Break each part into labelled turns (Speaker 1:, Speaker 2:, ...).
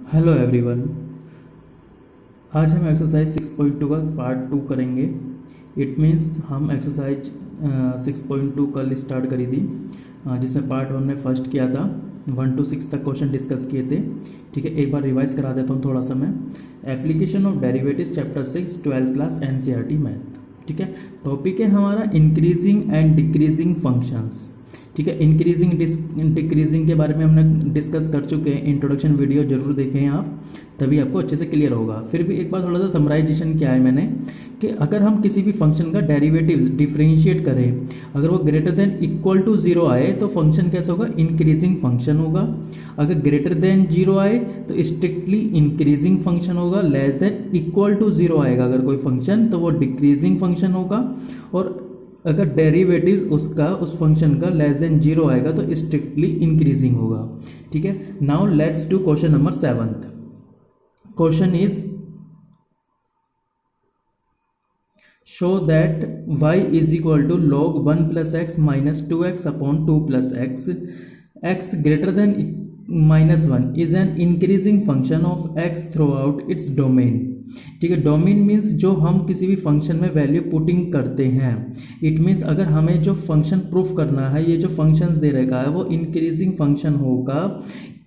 Speaker 1: Hello everyone. आज हम exercise 6.2 का पार्ट 2 करेंगे। इट मीन्स हम एक्सरसाइज 6.2 कल स्टार्ट करी थी, जिसमें पार्ट 1 में फर्स्ट किया था। 1 to 6 तक क्वेश्चन डिस्कस किए थे। ठीक है, एक बार रिवाइज करा देता हूँ थोड़ा सा मैं। Application of derivatives chapter 6 12th class NCERT math. ठीक है, टॉपिक है हमारा इंक्रीजिंग एंड डिक्रीजिंग फंक्शंस। ठीक है, इंक्रीजिंग डिक्रीजिंग के बारे में हमने डिस्कस कर चुके हैं। इंट्रोडक्शन वीडियो जरूर देखें आप, तभी आपको अच्छे से क्लियर होगा। फिर भी एक बार थोड़ा सा समराइजेशन किया है मैंने कि अगर हम किसी भी फंक्शन का डेरिवेटिव्स डिफरेंशिएट करें, अगर वो ग्रेटर देन इक्वल टू 0 आए तो फंक्शन कैसा होगा? इंक्रीजिंग फंक्शन होगा। अगर ग्रेटर देन 0 आए तो स्ट्रिक्टली इंक्रीजिंग फंक्शन होगा। लेस देन इक्वल टू 0 आएगा अगर कोई फंक्शन, तो वो डिक्रीजिंग फंक्शन होगा। और अगर डेरिवेटिव्स उसका उस फंक्शन का लेस देन 0 आएगा तो स्ट्रिक्टली इंक्रीजिंग होगा। ठीक है, now let's do question number 7। Question is show that y is equal to log 1 plus x minus 2x upon 2 plus x, x greater than -1 is an increasing function of x throughout its domain. ठीक है, domain means जो हम किसी भी function में value putting करते हैं। It means अगर हमें जो फंक्शन प्रूफ करना है, ये जो फंक्शंस दे रखा है वो इंक्रीजिंग फंक्शन होगा।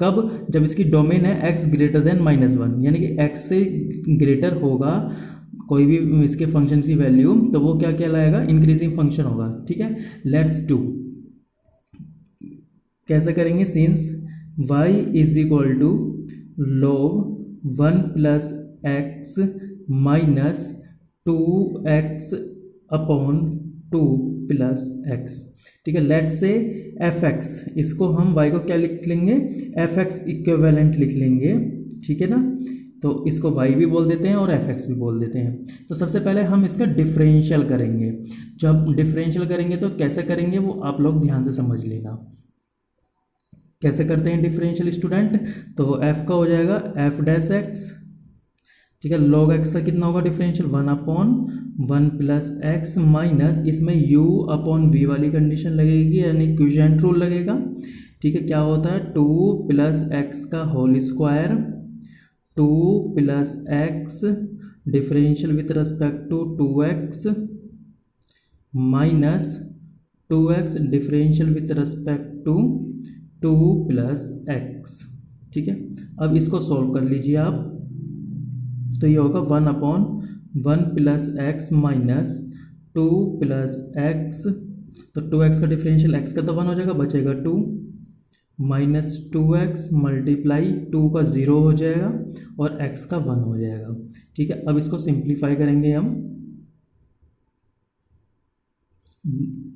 Speaker 1: कब? जब इसकी डोमेन है x ग्रेटर देन -1, यानी कि x से ग्रेटर होगा कोई भी इसके फंक्शन की वैल्यू, तो वो क्या कहलाएगा? इंक्रीजिंग फंक्शन होगा। ठीक है, लेट्स डू। कैसे करेंगे? Since y is equal to log 1 plus x minus 2x upon 2 plus x. ठीक है, लेट से fx, इसको हम y को क्या लिख लेंगे? fx इक्विवेलेंट लिख लेंगे। ठीक है ना, तो इसको y भी बोल देते हैं और fx भी बोल देते हैं। तो सबसे पहले हम इसका डिफरेंशियल करेंगे। जब डिफरेंशियल करेंगे तो कैसे करेंगे वो आप लोग ध्यान से समझ लेना। कैसे करते हैं डिफरेंशियल स्टूडेंट? तो f का हो जाएगा f डैश एक्स। ठीक है, log x का कितना होगा differential? 1 upon 1 plus x minus, इसमें u अपॉन v वाली कंडीशन लगेगी, यानी क्विशेंट रूल लगेगा। ठीक है, क्या होता है? 2 प्लस एक्स का whole square, 2 plus x differential with respect to 2x minus 2x differential with respect to 2 plus x. ठीक है, अब इसको सॉल्व कर लीजिए आप। तो ये होगा 1 upon 1 plus x minus 2 plus x, तो 2x का डिफरेंशियल x का तो 1 हो जाएगा, बचेगा 2 माइनस 2x मल्टीप्लाई 2 का 0 हो जाएगा और x का 1 हो जाएगा। ठीक है, अब इसको सिंप्लीफाई करेंगे हम।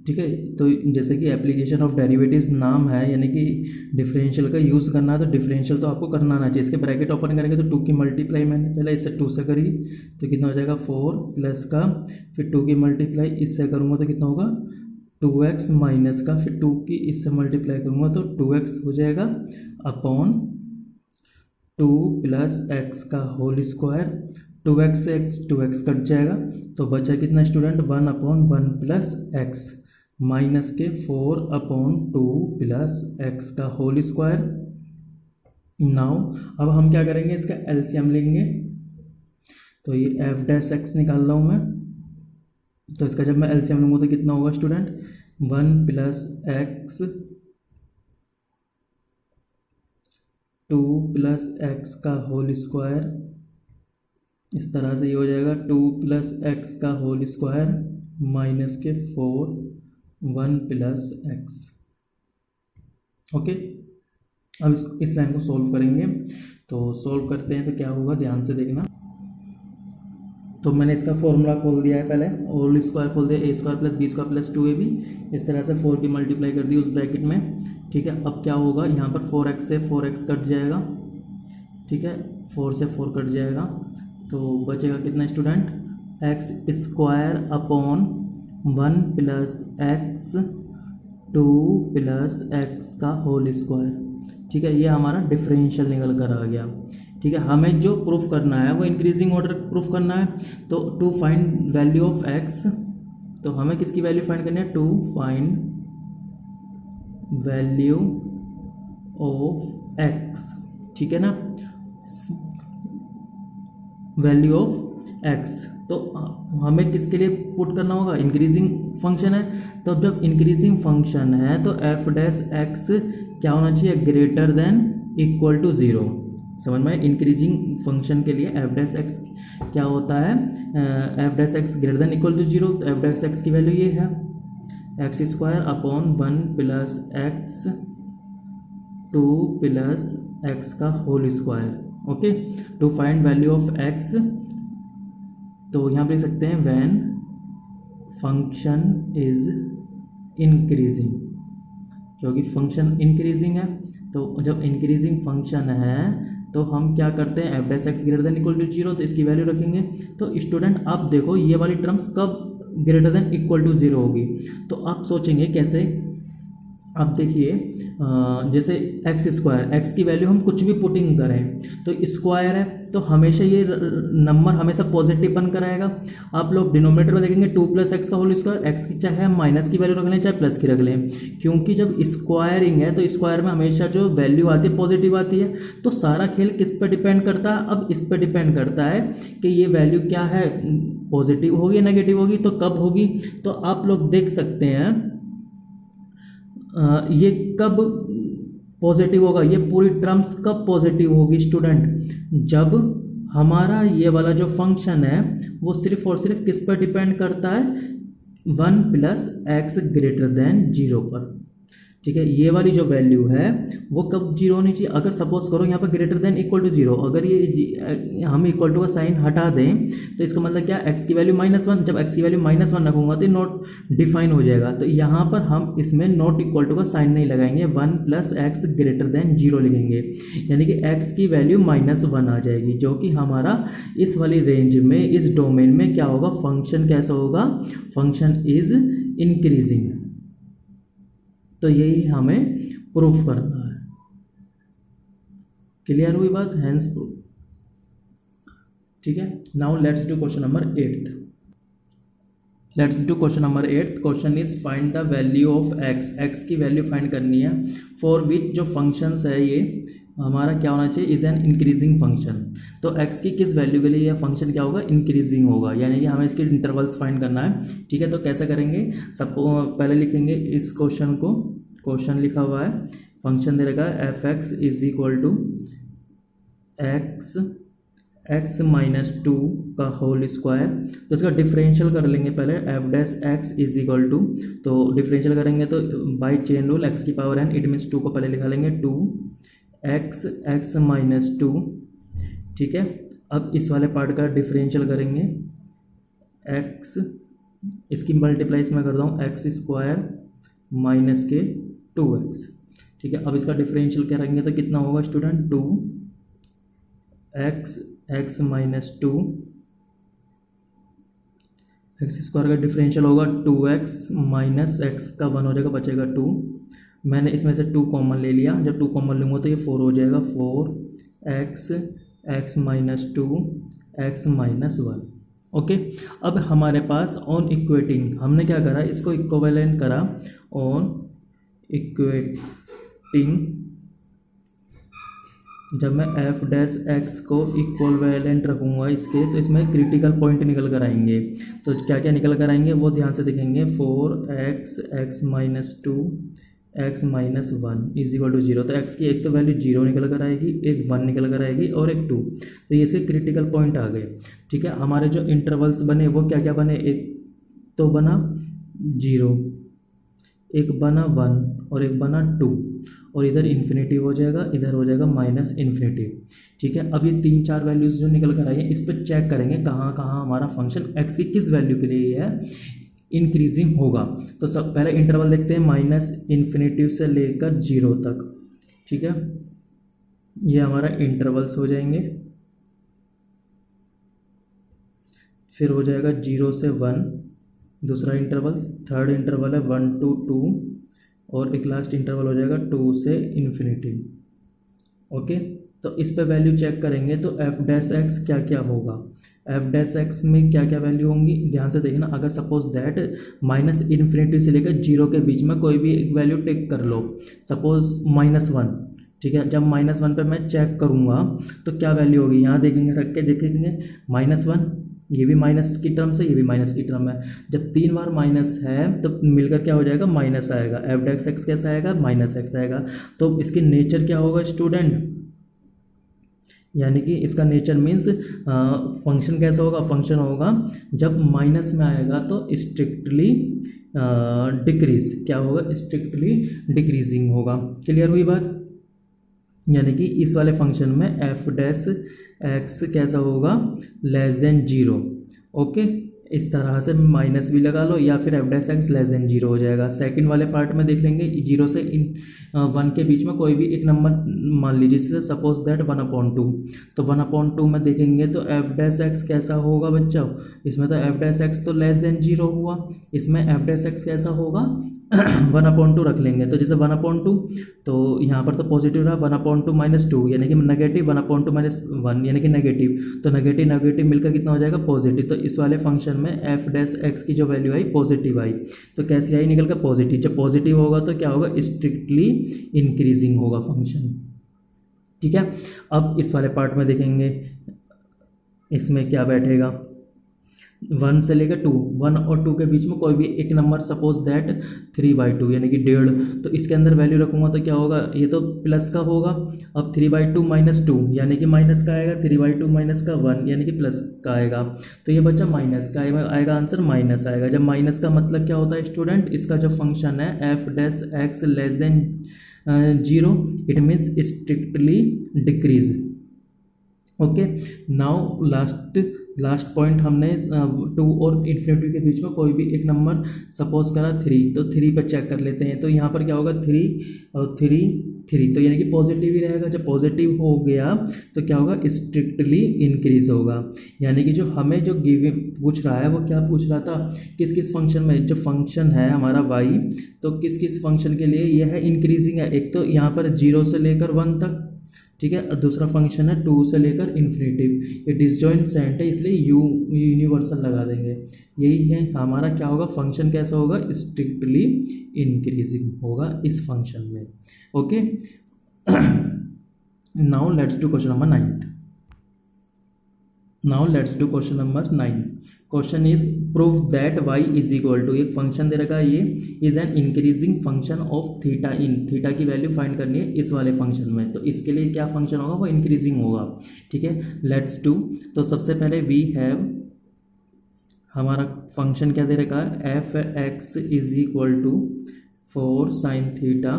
Speaker 1: ठीक है, तो जैसे कि एप्लीकेशन ऑफ डेरिवेटिव्स नाम है, यानी कि डिफरेंशियल का यूज़ करना है, तो डिफरेंशियल तो आपको करना आना चाहिए। इसके ब्रैकेट ओपन करेंगे तो 2 की मल्टीप्लाई मैंने पहले इससे 2 से करी तो कितना हो जाएगा 4 प्लस का, फिर 2 की मल्टीप्लाई इससे करूँगा तो कितना होगा 2x माइनस का, फिर 2 की इससे मल्टीप्लाई करूँगा तो 2x हो जाएगा अपॉन 2 प्लस एक्स का होल स्क्वायर। 2x से x 2x कट जाएगा तो बचा कितना student? 1 upon 1 plus x minus के 4 अपॉन 2 प्लस एक्स का होल स्क्वायर। नाउ अब हम क्या करेंगे? इसका एलसीएम लेंगे। तो ये f डैश एक्स निकाल रहा हूँ मैं, तो इसका जब मैं एलसीएम लूँगा तो कितना होगा student? 1 plus X 2 plus x का होल स्क्वायर, इस तरह से ये हो जाएगा 2 प्लस एक्स का होल स्क्वायर माइनस के 4 1 प्लस एक्स। ओके, अब इस लाइन को सॉल्व करेंगे। तो सॉल्व करते हैं तो क्या होगा, ध्यान से देखना। तो मैंने इसका फॉर्मूला खोल दिया है पहले, होल स्क्वायर खोल दिया, a square plus b square plus 2ab, इस तरह से 4 की मल्टीप्लाई कर दी उस ब्रैकेट में। ठीक है, अब क्या होगा? यहाँ पर 4x से 4x कट जाएगा। ठीक है, 4 से 4 कट जाएगा तो बचेगा कितना student? X square upon 1 plus X 2 plus x का होल स्क्वायर। ठीक है, ये हमारा डिफरेंशियल निकल कर आ गया। ठीक है, हमें जो प्रूफ करना है वो इंक्रीजिंग ऑर्डर प्रूफ करना है। तो to find value of x, तो हमें किसकी वैल्यू फाइंड करनी है? To find value of x. ठीक है ना, वैल्यू ऑफ एक्स। तो हमें किसके लिए पुट करना होगा, इंक्रीजिंग फंक्शन है, तो अब जब इंक्रीजिंग फंक्शन है तो एफ डैश एक्स क्या होना चाहिए, greater than equal to zero. समझ में, इंक्रीजिंग फंक्शन के लिए एफ डैश एक्स क्या होता है, F dash x greater than equal to zero. तो एफ डैश एक्स की वैल्यू ये है X square upon 1 plus X 2 plus x का whole square. Okay, to find value of x, तो यहाँ पे लिख सकते हैं व्हेन फंक्शन इज इंक्रीजिंग, क्योंकि फंक्शन इंक्रीजिंग है। तो जब इंक्रीजिंग फंक्शन है तो हम क्या करते हैं, f dash x greater than equal to zero, तो इसकी वैल्यू रखेंगे। तो स्टूडेंट आप देखो ये वाली टर्म्स कब greater than equal to zero होगी, तो आप सोचेंगे कैसे। अब देखिए जैसे एक्स स्क्वायर, एक्स की वैल्यू हम कुछ भी पुटिंग करें तो स्क्वायर है, तो हमेशा ये नंबर हमेशा पॉजिटिव बनकर आएगा। आप लोग डिनोमिनेटर में देखेंगे 2 प्लस एक्स का होल स्क्वायर, एक्स की चाहे हम माइनस की वैल्यू रख लें चाहे प्लस की रख लें, क्योंकि जब स्क्वायरिंग है तो स्क्वायर में हमेशा जो वैल्यू आती है पॉजिटिव आती है। तो सारा खेल किस पर डिपेंड करता है, अब इस पर डिपेंड करता है कि ये वैल्यू क्या है, पॉजिटिव होगी या नेगेटिव होगी, तो कब होगी। तो आप लोग देख सकते हैं ये कब पॉजिटिव होगा, ये पूरी टर्म्स कब पॉजिटिव होगी स्टूडेंट, जब हमारा ये वाला जो फंक्शन है वो सिर्फ और सिर्फ किस पर डिपेंड करता है, 1 plus x greater than zero पर। ठीक है, ये वाली जो वैल्यू है वो कब जीरो होनी चाहिए, अगर सपोज करो यहाँ पर greater than equal to zero, अगर ये हम इक्वल टू का साइन हटा दें तो इसका मतलब क्या, एक्स की वैल्यू -1, जब एक्स की वैल्यू -1 रखूंगा तो नॉट डिफाइन हो जाएगा। तो यहाँ पर हम इसमें नॉट इक्वल टू का साइन नहीं लगाएंगे, 1 plus x greater than zero लिखेंगे, यानी कि एक्स की वैल्यू -1 आ जाएगी, जो कि हमारा इस वाली रेंज में, इस डोमेन में क्या होगा, फंक्शन कैसा होगा, फंक्शन इज इंक्रीजिंग। तो यही हमें प्रूफ करना है। क्लियर हुई बात, हैंस प्रूफ। ठीक है, now let's do question number 8। Let's do question number 8। Question is find the value of x, x की वैल्यू फाइंड करनी है, फॉर विच जो फंक्शंस है ये हमारा क्या होना चाहिए, इज एन इंक्रीजिंग फंक्शन। तो x की किस वैल्यू के लिए यह फंक्शन क्या होगा, इंक्रीजिंग होगा, यानी कि हमें इसके इंटरवल्स फाइंड करना है। ठीक है, तो कैसे करेंगे, सबको पहले लिखेंगे इस क्वेश्चन को, क्वेश्चन लिखा हुआ है, फंक्शन दे रखा है f x is equal to x minus 2 का होल स्क्वायर। तो इसका डिफरेंशियल कर लेंगे पहले, f dash x is equal to, तो डिफरेंशियल करेंगे तो बाई चेन रूल एक्स की पावर n, इट मीन्स 2 को पहले लिखा लेंगे 2x माइनस 2। ठीक है, अब इस वाले पार्ट का डिफरेंशियल करेंगे x, इसकी मल्टीप्लाई इसमें कर रहा हूँ एक्स स्क्वायर माइनस के 2x। ठीक है, अब इसका डिफरेंशियल क्या रखेंगे तो कितना होगा student, 2x minus 2, x square का डिफरेंशियल होगा 2x माइनस एक्स का 1 हो जाएगा, बचेगा 2। मैंने इसमें से 2 कॉमन ले लिया, जब 2 कॉमन लूँगा तो ये 4 हो जाएगा, 4x minus 2 x minus 1। Okay, अब हमारे पास ऑन इक्वेटिंग हमने क्या करा, इसको इक्विवेलेंट करा, ऑन इक्वेटिंग जब मैं एफ डैश एक्स को इक्विवेलेंट रखूँगा इसके, तो इसमें क्रिटिकल पॉइंट निकल कर आएंगे। तो क्या क्या निकल कर आएंगे वो ध्यान से देखेंगे, 4x minus 2 x minus 1 is equal to 0। तो x की एक तो वैल्यू 0 निकल कर आएगी, एक 1 निकल कर आएगी और एक 2। तो ये से क्रिटिकल पॉइंट आ गए। ठीक है, हमारे जो इंटरवल्स बने वो क्या क्या बने, एक तो बना 0, एक बना 1 और एक बना 2, और इधर इन्फिनिटी हो जाएगा, इधर हो जाएगा माइनस इन्फिनिटी। ठीक है, अब ये 3-4 वैल्यूज़ जो निकल कर आई हैं इस पर चेक करेंगे कहाँ कहाँ हमारा फंक्शन x की किस वैल्यू के लिए है इंक्रीजिंग होगा। तो सब पहले इंटरवल देखते हैं माइनस इन्फिनिटी से लेकर 0 तक। ठीक है, ये हमारा इंटरवल्स हो जाएंगे, फिर हो जाएगा 0 से 1 दूसरा इंटरवल, थर्ड इंटरवल है 1 to 2 और एक लास्ट इंटरवल हो जाएगा 2 से इन्फिनिटी। ओके, तो इस पे वैल्यू चेक करेंगे तो एफ डैश एक्स क्या क्या होगा, एफ डैश एक्स में क्या क्या वैल्यू होंगी ध्यान से देखना। अगर सपोज दैट माइनस इन्फिनिटी से लेकर 0 के बीच में कोई भी एक वैल्यू टेक कर लो, सपोज -1, ठीक है। जब -1 पे मैं चेक करूँगा तो क्या वैल्यू होगी, यहाँ देखेंगे, रख के देखेंगे -1, ये भी माइनस की टर्म है, ये भी माइनस की टर्म है। जब 3 बार माइनस है तो मिलकर क्या हो जाएगा, माइनस आएगा। एफ डैश एक्स कैसा आएगा, -x आएगा। तो इसकी नेचर क्या होगा स्टूडेंट, यानी कि इसका नेचर मीन्स फंक्शन कैसा होगा, फंक्शन होगा जब माइनस में आएगा तो स्ट्रिक्टली डिक्रीज, क्या होगा, स्ट्रिक्टली डिक्रीजिंग होगा। क्लियर हुई बात। यानी कि इस वाले फंक्शन में एफ डैश एक्स कैसा होगा, <0 ओके। इस तरह से माइनस भी लगा लो या फिर एफ डैश एक्स <0 हो जाएगा। सेकंड वाले पार्ट में देख लेंगे, 0 से 1 के बीच में कोई भी एक नंबर मान लीजिए, जैसे सपोज दैट 1/2, तो 1/2 में देखेंगे तो एफ डैश एक्स कैसा होगा बच्चों, इसमें तो एफ डैश एक्स तो <0 हुआ, इसमें एफ डैश एक्स कैसा होगा 1/2 रख लेंगे। तो जैसे 1/2 तो यहाँ पर तो पॉजिटिव रहा, 1/2 - 2 यानी कि नेगेटिव, 1/2 - 1 यानी कि नेगेटिव, तो नेगेटिव नेगेटिव मिलकर कितना हो जाएगा, पॉजिटिव। तो इस वाले फंक्शन में एफ डैश एक्स की जो वैल्यू आई पॉजिटिव आई, तो कैसी आई, निकल कर पॉजिटिव। जब पॉजिटिव होगा तो क्या होगा, स्ट्रिक्टली इंक्रीजिंग होगा फंक्शन। ठीक है। अब इस वाले पार्ट में देखेंगे, इसमें क्या बैठेगा, 1 से लेकर 2, 1 और 2 के बीच में कोई भी एक नंबर, सपोज दैट 3/2 यानी कि 1.5, तो इसके अंदर वैल्यू रखूंगा तो क्या होगा, ये तो प्लस का होगा। अब 3/2 - 2 यानी कि माइनस का आएगा, 3/2 - 1 यानी कि प्लस का आएगा। तो ये बच्चा माइनस का आएगा, आंसर माइनस आएगा। जब माइनस का मतलब क्या होता है स्टूडेंट, इसका जो फंक्शन है F dash x <0, it means strictly decrease. Okay. Now last point, हमने 2 और इन्फिनिटी के बीच में कोई भी एक नंबर सपोज करा 3, तो 3 पर चेक कर लेते हैं। तो यहाँ पर क्या होगा, 3 और 3 तो यानी कि पॉजिटिव ही रहेगा। जब पॉजिटिव हो गया तो क्या होगा, स्ट्रिक्टली इंक्रीज होगा। यानी कि जो हमें जो गिवन पूछ रहा है वो क्या पूछ रहा था, किस किस फंक्शन में, जो फंक्शन है हमारा y, तो किस किस फंक्शन के लिए यह है इंक्रीजिंग है। एक तो यहाँ पर 0 से लेकर 1 तक, ठीक है, और दूसरा फंक्शन है 2 से लेकर इन्फिनिटिव। ये डिसजॉइंट सेट है इसलिए यूनिवर्सल लगा देंगे। यही है हमारा, क्या होगा, फंक्शन कैसा होगा, स्ट्रिक्टली इंक्रीजिंग होगा इस फंक्शन में। Okay. Now let's do question number 9। Now let's do question number 9। Question is proof that y is equal to, एक फंक्शन दे रखा है, ये is an increasing function of theta in, theta की value find करनी है इस वाले फंक्शन में। तो इसके लिए क्या फंक्शन होगा, वो इंक्रीजिंग होगा। ठीक है, लेट्स डू। तो सबसे पहले वी हैव, हमारा फंक्शन क्या दे रखा है, f x is equal to 4 sin theta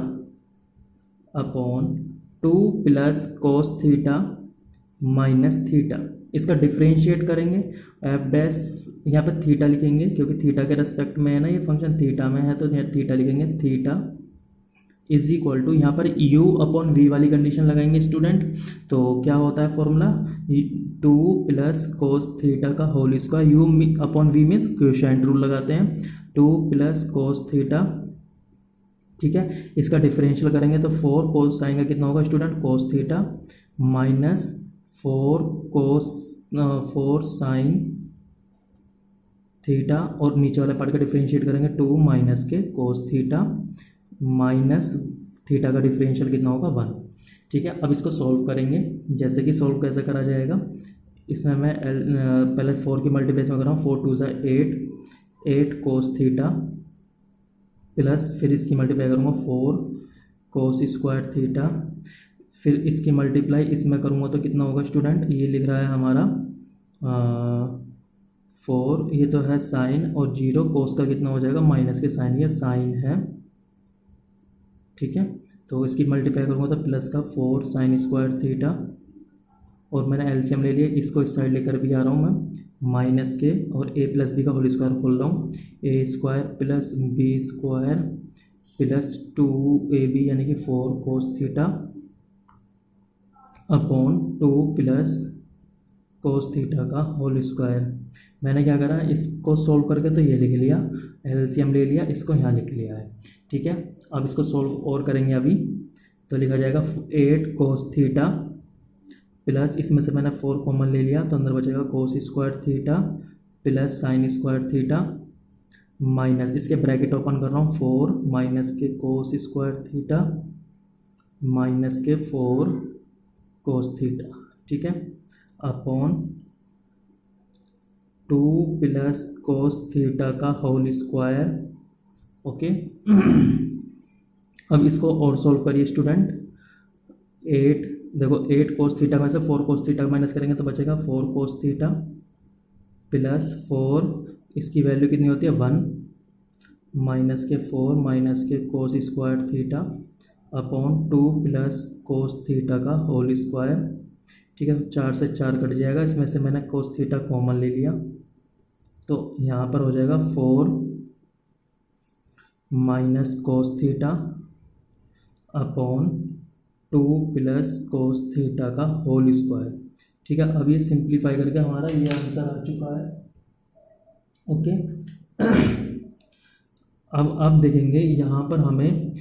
Speaker 1: upon 2 + cos theta minus theta. इसका डिफ्रेंशिएट करेंगे, एफ डैश यहाँ पे थीटा लिखेंगे क्योंकि थीटा के रेस्पेक्ट में है ना, ये फंक्शन थीटा में है तो यहाँ थीटा लिखेंगे। थीटा इज इक्वल टू, यहाँ पर u अपॉन v वाली कंडीशन लगाएंगे स्टूडेंट। तो क्या होता है फॉर्मूला, 2 + cos थीटा का होल स्क्वायर, u अपॉन v मीन्स क्वोशिएंट रूल लगाते हैं, 2 + cos थीटा। ठीक है, इसका डिफरेंशियल करेंगे तो 4 cos आएगा, कितना होगा student, cos theta minus 4 sin theta, और नीचे वाले पार्ट का डिफरेंशिएट करेंगे 2 माइनस के cos थीटा माइनस थीटा का डिफरेंशियल कितना होगा, 1। ठीक है, अब इसको सॉल्व करेंगे। जैसे कि सॉल्व कैसे करा जाएगा, इसमें मैं पहले 4 की मल्टीप्लेस में कर रहा हूँ, 4 × 2 = 8 cos थीटा प्लस, फिर इसकी मल्टीप्लाई करूँगा 4 cos² थीटा, फिर इसकी मल्टीप्लाई इसमें करूँगा तो कितना होगा स्टूडेंट, ये लिख रहा है हमारा 4, ये तो है साइन, और 0 कोस का कितना हो जाएगा, माइनस के साइन, ये साइन है। ठीक है, तो इसकी मल्टीप्लाई करूँगा तो प्लस का 4 sin² थीटा, और मैंने एलसीएम ले लिया, इसको इस साइड लेकर भी आ रहा हूँ मैं, माइनस के और a + b का होल स्क्वायर खोल रहा हूँ, a² + b² प्लस 2ab यानी कि 4 cos theta upon 2 + cos theta का होल स्क्वायर। मैंने क्या करा, इसको सोल्व करके तो ये लिख लिया, एलसीएम ले लिया, इसको यहाँ लिख लिया है। ठीक है, अब इसको सोल्व और करेंगे अभी, तो लिखा जाएगा 8 cos थीटा प्लस, इसमें से मैंने 4 कॉमन ले लिया तो अंदर बचेगा cos² theta plus sin² theta minus, इसके ब्रैकेट ओपन कर रहा हूँ, 4 माइनस के cos² थीटा माइनस के 4 कोस थीटा, ठीक है, अपॉन 2 प्लस कोस थीटा का होल स्क्वायर। ओके अब इसको और सॉल्व करिए स्टूडेंट। 8 देखो 8 कोस थीटा में से 4 कोस थीटा माइनस करेंगे तो बचेगा 4 कोस थीटा प्लस 4, इसकी वैल्यू कितनी होती है 1, माइनस के 4 माइनस के cos square theta upon 2 plus cos theta का होल स्क्वायर, ठीक है। 4 से 4 कट जाएगा, इसमें से मैंने कोस थीटा कॉमन ले लिया तो यहाँ पर हो जाएगा 4 minus cos theta upon 2 plus cos theta का होल स्क्वायर, ठीक है। अब ये सिंप्लीफाई करके हमारा ये आंसर आ चुका है। ओके अब देखेंगे यहाँ पर हमें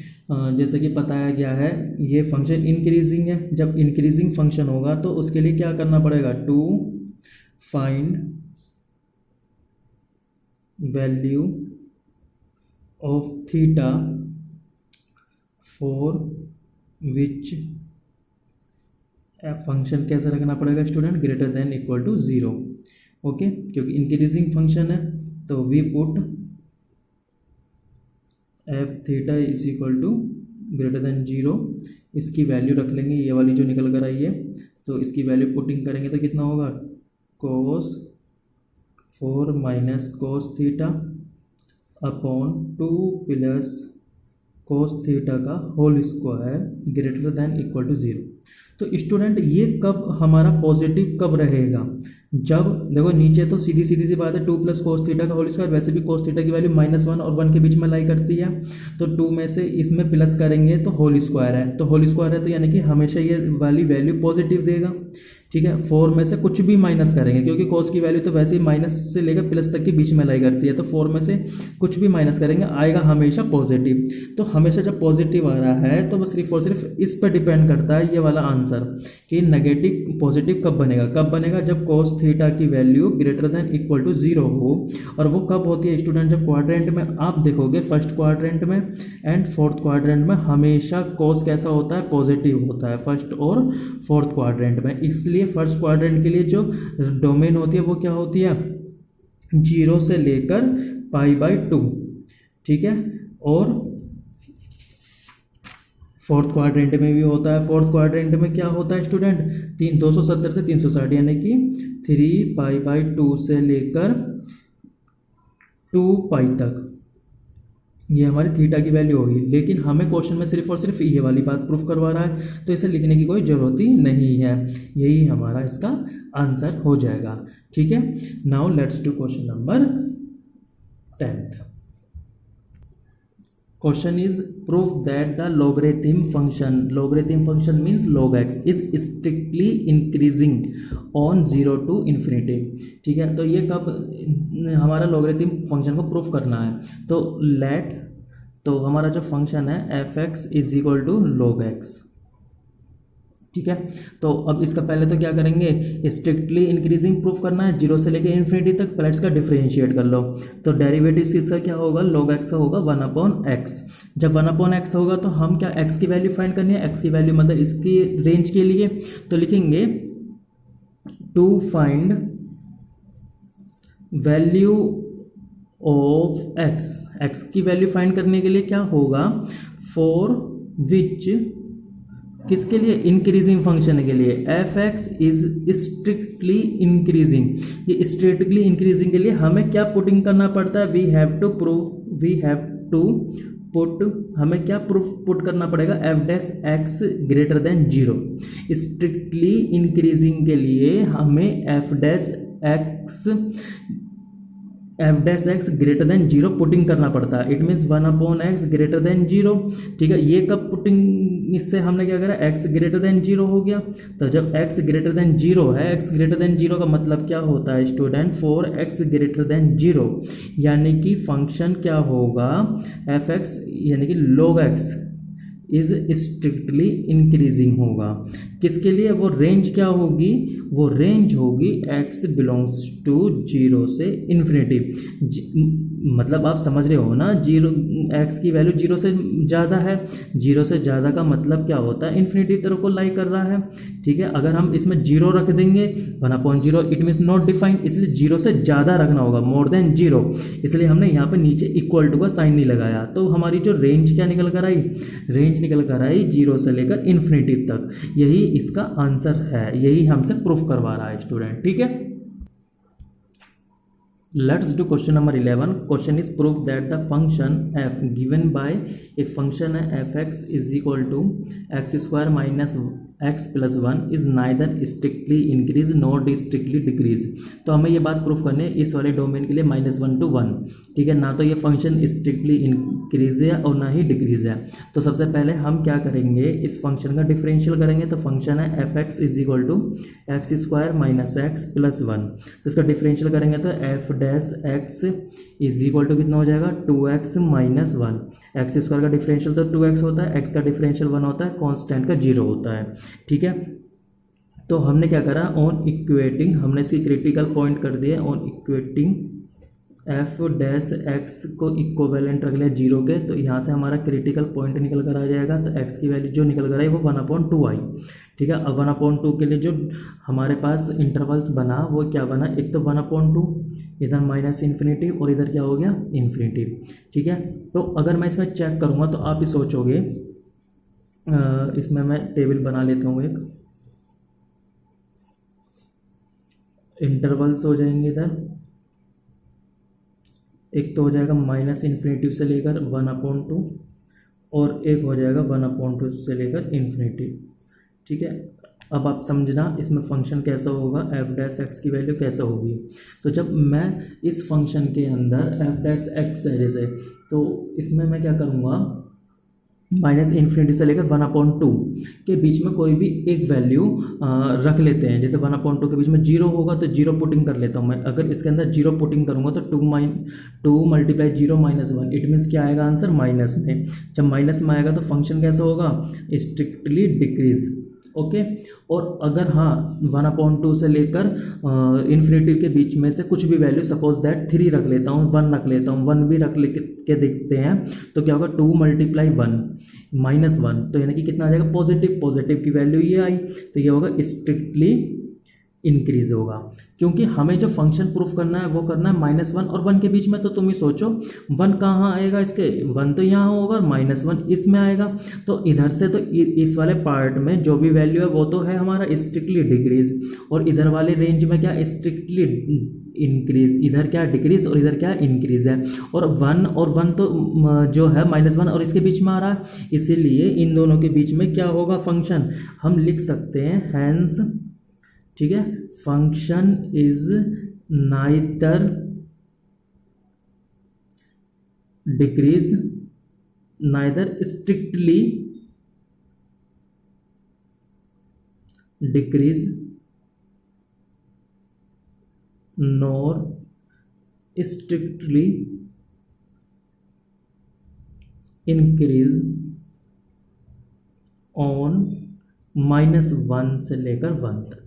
Speaker 1: जैसे कि बताया गया है ये फंक्शन इंक्रीजिंग है। जब इंक्रीजिंग फंक्शन होगा तो उसके लिए क्या करना पड़ेगा, to find value of theta for which function कैसे रखना पड़ेगा student, greater than equal to 0। Okay क्योंकि इंक्रीजिंग फंक्शन है तो we put f theta is equal to greater than 0। इसकी वैल्यू रख लेंगे, ये वाली जो निकल कर आई है तो इसकी वैल्यू पुटिंग करेंगे तो कितना होगा, cos 4 minus cos theta upon 2 plus cos theta का whole square greater than equal to 0। तो स्टूडेंट ये कब हमारा पॉजिटिव कब रहेगा, जब देखो नीचे तो सीधी सी बात है 2 प्लस कोस थीटा का होल स्क्वायर, वैसे भी कोस थीटा की वैल्यू -1 और 1 के बीच में लाई करती है तो 2 में से इसमें प्लस करेंगे तो होल स्क्वायर है, तो होल स्क्वायर है तो यानी कि हमेशा ये वाली वैल्यू पॉजिटिव देगा, ठीक है। 4 में से कुछ भी माइनस करेंगे क्योंकि कोस की वैल्यू तो वैसे ही माइनस से लेकर प्लस तक के बीच में लाई करती है, तो 4 में से कुछ भी माइनस करेंगे आएगा हमेशा पॉजिटिव। तो हमेशा जब पॉजिटिव आ रहा है तो बस सिर्फ और सिर्फ इस पर डिपेंड करता है ये वाला आंसर कि नेगेटिव पॉजिटिव कब बनेगा जब कोस थीटा की value greater than equal to 0 हो। और वो कब होती है स्टूडेंट, जब क्वाड्रेंट में आप देखोगे फर्स्ट क्वाड्रेंट में एंड फोर्थ क्वाड्रेंट में हमेशा कोस कैसा होता है, पॉजिटिव होता है फर्स्ट और फोर्थ क्वाड्रेंट में। इसलिए फर्स्ट क्वाड्रेंट के लिए जो डोमेन होती है वो क्या होती है, 0 से लेकर π/2, ठीक है। और फोर्थ क्वाड्रेंट में भी होता है, फोर्थ क्वाड्रेंट में क्या होता है स्टूडेंट, 270 से 360 यानी कि 3π/2 से लेकर 2π तक ये हमारी थीटा की वैल्यू होगी। लेकिन हमें क्वेश्चन में सिर्फ और सिर्फ ये वाली बात प्रूफ करवा रहा है तो इसे लिखने की कोई ज़रूरत ही नहीं है, यही हमारा इसका आंसर हो जाएगा, ठीक है। Now let's do question number 10th। Question is proof that the logarithm function means log x is strictly increasing on 0 to infinity, ठीक है। तो ये कब हमारा logarithm फंक्शन को प्रूफ करना है, तो हमारा जो फंक्शन है f(x) is equal to log x, ठीक है। तो अब इसका पहले तो क्या करेंगे, स्ट्रिक्टली इंक्रीजिंग प्रूफ करना है 0 से लेकर इन्फिनिटी तक, पहले इसका डिफरेंशिएट कर लो। तो डेरिवेटिव इसका क्या होगा, log x का होगा 1/x। जब 1/x होगा तो हम क्या x की वैल्यू फाइंड करनी है, x की वैल्यू मतलब इसकी रेंज के लिए तो लिखेंगे to find value of x की वैल्यू फाइंड करने के लिए क्या होगा, फॉर विच किसके लिए, इंक्रीजिंग फंक्शन के लिए f(x) इज स्ट्रिक्टली इंक्रीजिंग। ये स्ट्रिक्टली इंक्रीजिंग के लिए हमें क्या पुटिंग करना पड़ता है, हमें क्या प्रूफ पुट करना पड़ेगा, f(x) greater than 0। Strictly increasing के लिए हमें f(x) ग्रेटर देन 0 पुटिंग करना पड़ता है। It means 1/x greater than 0, ठीक है। ये कब पुटिंग, इससे हमने क्या करा, x ग्रेटर देन 0 हो गया। तो जब x ग्रेटर देन 0 है, x ग्रेटर देन 0 का मतलब क्या होता है स्टूडेंट, 4x ग्रेटर देन 0 यानी कि फंक्शन क्या होगा, f(x) यानी कि log x is strictly increasing होगा। किसके लिए? वो रेंज क्या होगी? वो रेंज होगी x बिलोंग्स टू 0 से इन्फिनिटी। मतलब आप समझ रहे हो ना, जीरो, x की वैल्यू 0 से ज़्यादा है, 0 से ज़्यादा का मतलब क्या होता है? इन्फिनिटी तरफ को लाई कर रहा है। ठीक है, अगर हम इसमें 0 रख देंगे 1/0 इट मीन्स नॉट डिफाइंड, इसलिए 0 से ज़्यादा रखना होगा, मोर देन 0, इसलिए हमने यहाँ पे नीचे इक्वल टू का साइन नहीं लगाया। तो हमारी जो रेंज क्या निकल कर आई? रेंज निकल कर आई 0 से लेकर इन्फिनिटी तक। यही इसका आंसर है, यही हमसे प्रूफ करवा रहा है स्टूडेंट। ठीक है, let's do question number 11। Question is proof that the function f given by, एक फंक्शन है f x is equal to x square minus x plus 1 is neither strictly increase not strictly decrease. तो हमें ये बात proof करनी है इस वाले डोमेन के लिए -1 to 1। ठीक है, ना तो ये फंक्शन स्ट्रिक्टली इंक्रीज है और ना ही डिक्रीज है। तो सबसे पहले हम क्या करेंगे, इस फंक्शन का डिफरेंशियल करेंगे। तो फंक्शन है f x is equal to x square minus x plus 1। तो इसका डिफरेंशियल करेंगे तो F dash x is equal to कितना हो जाएगा? 2x minus 1। एक्स स्क्वायर का डिफरेंशियल तो 2x होता है, एक्स का डिफरेंशियल 1 होता है, कांस्टेंट का 0 होता है। ठीक है, तो हमने क्या करा, ऑन इक्वेटिंग, हमने इसकी क्रिटिकल पॉइंट कर दिए, on equating F dash x को इक्विवेलेंट रख लिया 0 के। तो यहाँ से हमारा क्रिटिकल पॉइंट निकल कर आ जाएगा। तो x की वैल्यू जो निकल कर आई वो 1/2 आई। ठीक है, अब 1/2 के लिए जो हमारे पास इंटरवल्स बना वो क्या बना, एक तो 1/2, इधर माइनस इन्फिनिटी और इधर क्या हो गया? इन्फिनिटी। ठीक है, तो अगर मैं इसमें चेक करूँगा तो आप ही सोचोगे, इसमें मैं टेबल बना लेता हूँ, एक इंटरवल्स हो जाएंगे इधर, एक तो हो जाएगा माइनस इन्फिनिटी से लेकर 1/2 और एक हो जाएगा 1/2 से लेकर इन्फिनिटी। ठीक है, अब आप समझना इसमें फंक्शन कैसा होगा, एफ डैश एक्स की वैल्यू कैसा होगी। तो जब मैं इस फंक्शन के अंदर एफ डैश एक्स है जैसे, तो इसमें मैं क्या करूँगा, माइनस इन्फिनिटी से लेकर 1/2 के बीच में कोई भी एक वैल्यू रख लेते हैं। जैसे 1/2 के बीच में 0 होगा तो 0 पुटिंग कर लेता हूँ मैं। अगर इसके अंदर 0 पुटिंग करूँगा तो 2 मल्टीप्लाई 0 माइनस 1, इट मीन्स क्या आएगा आंसर? माइनस में। जब माइनस में आएगा तो फंक्शन कैसा होगा? Strictly decrease. ओके, और अगर हाँ 1/2 से लेकर इन्फिनिटी के बीच में से कुछ भी वैल्यू, सपोज दैट 3 रख लेता हूँ, 1 रख लेता हूँ, 1 भी रख के देखते हैं तो क्या होगा? 2 मल्टीप्लाई 1 माइनस 1, तो यानी कि कितना आ जाएगा? पॉजिटिव। पॉजिटिव की वैल्यू ये आई तो ये होगा स्ट्रिक्टली इंक्रीज होगा, क्योंकि हमें जो फंक्शन प्रूफ करना है वो करना है -1 और 1 के बीच में। तो तुम ही सोचो 1 कहाँ आएगा इसके? 1 तो यहाँ होगा और -1 इसमें आएगा। तो इधर से तो इस वाले पार्ट में जो भी वैल्यू है वो तो है हमारा स्ट्रिक्टली डिक्रीज, और इधर वाले रेंज में क्या? Strictly increase. इधर क्या? डिक्रीज और इधर क्या? इंक्रीज है। और 1 तो जो है -1 और इसके बीच में आ रहा है, इसीलिए इन दोनों के बीच में क्या होगा फंक्शन? हम लिख सकते हैं हैंस, ठीक है, function is neither decrease neither strictly decrease nor strictly increase on -1 से लेकर 1 तक।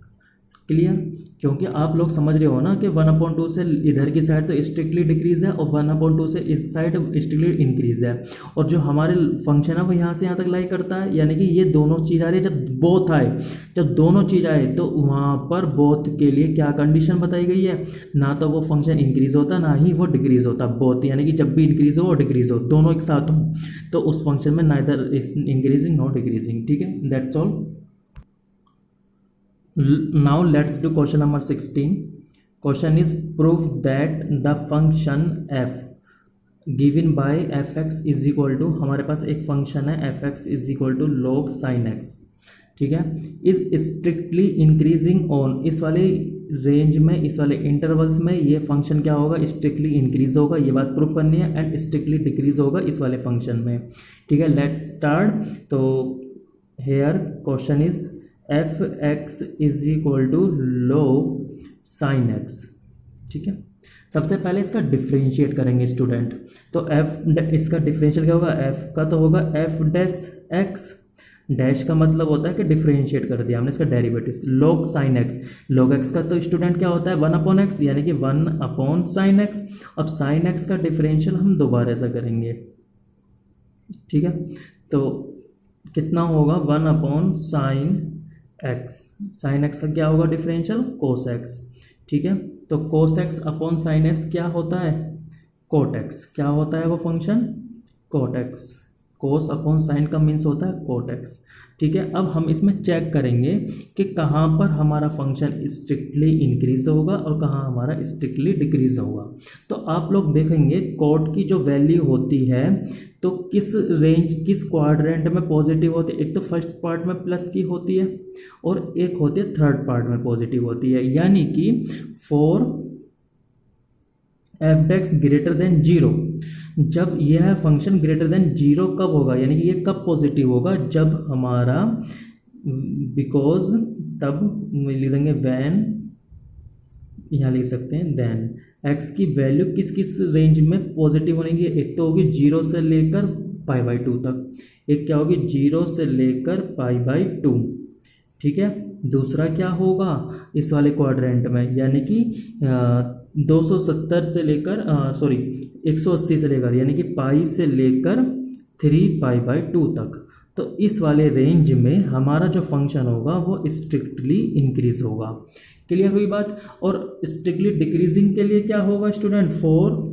Speaker 1: क्लियर? क्योंकि आप लोग समझ रहे हो ना कि 1/2 से इधर की साइड तो स्ट्रिक्टली डिक्रीज है और 1/2 से इस साइड स्ट्रिक्टली इंक्रीज है, और जो हमारे फंक्शन है वो यहाँ से यहाँ तक लाई करता है। यानी कि ये दोनों चीज़ आ रही है। जब बोथ आए, जब दोनों चीज़ आए तो वहाँ पर बोथ के लिए क्या कंडीशन बताई गई है? ना तो वो फंक्शन इंक्रीज होता ना ही वो डिक्रीज होता, बोथ। यानी कि जब भी इंक्रीज हो और डिक्रीज हो, दोनों एक साथ हो, तो उस फंक्शन में नाइदर इंक्रीजिंग नॉट डिक्रीजिंग। ठीक है, that's all. Now let's do question number 16. Question is proof that the function f given by fx is equal to, हमारे पास एक फंक्शन है fx is equal to log sin x, ठीक है, is strictly increasing on, इस वाले range में, इस वाले इंटरवल्स में ये फंक्शन क्या होगा? स्ट्रिक्टली इंक्रीज होगा, ये बात प्रूफ करनी है, एंड स्ट्रिक्टली डिक्रीज होगा इस वाले फंक्शन में। ठीक है, लेट्स स्टार्ट। तो here question is f x is equal to log sin x। ठीक है, सबसे पहले इसका डिफरेंशिएट करेंगे स्टूडेंट। तो f इसका डिफरेंशियल क्या होगा? f का तो होगा f डैश x डैश का मतलब होता है कि डिफरेंशिएट कर दिया हमने इसका derivatives. log sin x, log x का तो स्टूडेंट क्या होता है 1/x, यानी कि 1/sin x। अब sin x का डिफरेंशियल हम दोबारा ऐसा करेंगे, ठीक है, तो कितना होगा 1/sin x। sin x का क्या होगा डिफरेंशियल cos x, ठीक है, तो cos x upon sin x क्या होता है cot x। क्या होता है वो function cot x, cos upon sine का मीन्स होता है cot x, ठीक है। अब हम इसमें चेक करेंगे कि कहाँ पर हमारा फंक्शन स्ट्रिक्टली इंक्रीज होगा और कहाँ हमारा स्ट्रिक्टली डिक्रीज होगा। तो आप लोग देखेंगे cot की जो वैल्यू होती है तो किस रेंज, किस क्वाड्रेंट में पॉजिटिव होती है। एक तो फर्स्ट पार्ट में प्लस की होती है और एक होती है थर्ड पार्ट में पॉजिटिव होती है, यानी कि फॉर f(x) ग्रेटर देन 0, जब यह फंक्शन ग्रेटर देन 0 कब होगा, यानी कि ये कब पॉजिटिव होगा, जब हमारा बिकॉज, तब लिख देंगे वैन, यहाँ लिख सकते हैं देन x की वैल्यू किस किस रेंज में पॉजिटिव होगी। एक तो होगी 0 से लेकर π/2 तक, एक क्या होगी 0 से लेकर π/2, ठीक है। दूसरा क्या होगा इस वाले क्वाड्रेंट में, यानी कि 270 से लेकर 180 से लेकर, यानी कि पाई से लेकर 3π/2 तक। तो इस वाले रेंज में हमारा जो फंक्शन होगा वो स्ट्रिक्टली इंक्रीज होगा। क्लियर हुई बात। और स्ट्रिक्टली डिक्रीजिंग के लिए क्या होगा स्टूडेंट, फॉर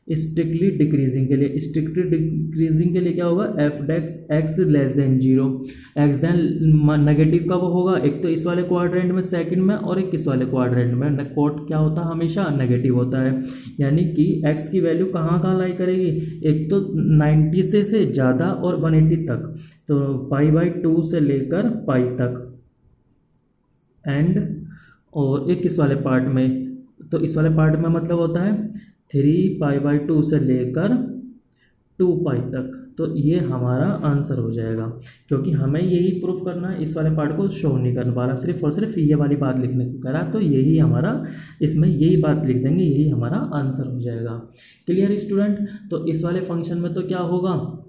Speaker 1: स्ट्रिक्टली डिक्रीजिंग के लिए, स्ट्रिक्टली डिक्रीजिंग के लिए क्या होगा f(x) less than 0, x than negative कब होगा, एक तो इस वाले क्वाड्रेंट में सेकंड में और एक इस वाले क्वाड्रेंट में। कोट क्या होता है हमेशा नेगेटिव होता है, यानी कि x की वैल्यू कहाँ कहाँ लाई करेगी, एक तो 90 से ज़्यादा और 180 तक, तो π/2 से लेकर पाई तक, एंड और एक इस वाले पार्ट में, तो इस वाले पार्ट में मतलब होता है 3π/2 से लेकर 2π तक। तो ये हमारा आंसर हो जाएगा, क्योंकि हमें यही प्रूफ करना है, इस वाले पार्ट को शो नहीं करने वाला, सिर्फ और सिर्फ ये वाली बात लिखने को करा, तो यही हमारा, इसमें यही बात लिख देंगे, यही हमारा आंसर हो जाएगा। Clear student. तो इस वाले फंक्शन में तो क्या होगा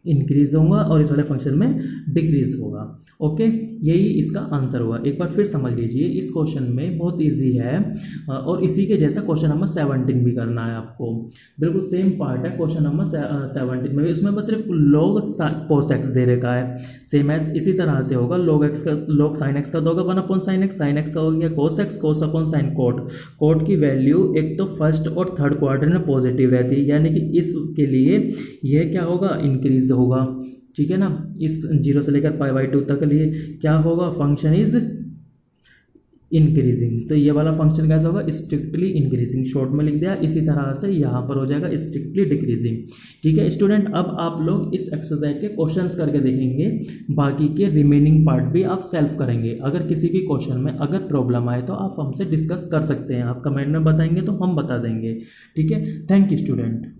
Speaker 1: इंक्रीज होगा और इस वाले फंक्शन में डिक्रीज होगा। ओके, यही इसका आंसर हुआ। एक बार फिर समझ लीजिए, इस क्वेश्चन में बहुत इजी है और इसी के जैसा क्वेश्चन नंबर 17 भी करना है आपको, बिल्कुल सेम पार्ट है क्वेश्चन नंबर 17 में भी। उसमें बस सिर्फ log cos x दे रखा है, सेम एज इसी तरह से होगा। log sin x का तो होगा 1/sin x, sin x का हो गया cos x, cos upon sin cot। cot की वैल्यू एक तो फर्स्ट और थर्ड क्वाड्रेंट में पॉजिटिव रहती है, यानी कि इसके लिए यह क्या होगा इंक्रीज होगा, ठीक है ना। इस 0 से लेकर π/2 तक के लिए क्या होगा, फंक्शन इज इंक्रीजिंग। तो ये वाला फंक्शन कैसा होगा, स्ट्रिक्टली इंक्रीजिंग, शॉर्ट में लिख दिया। इसी तरह से यहाँ पर हो जाएगा स्ट्रिक्टली डिक्रीजिंग। ठीक है स्टूडेंट, अब आप लोग इस एक्सरसाइज के क्वेश्चंस करके देखेंगे, बाकी के रिमेनिंग पार्ट भी आप सेल्फ करेंगे। अगर किसी भी क्वेश्चन में अगर प्रॉब्लम आए तो आप हमसे डिस्कस कर सकते हैं, आप कमेंट में बताएंगे तो हम बता देंगे। ठीक है, थैंक यू स्टूडेंट।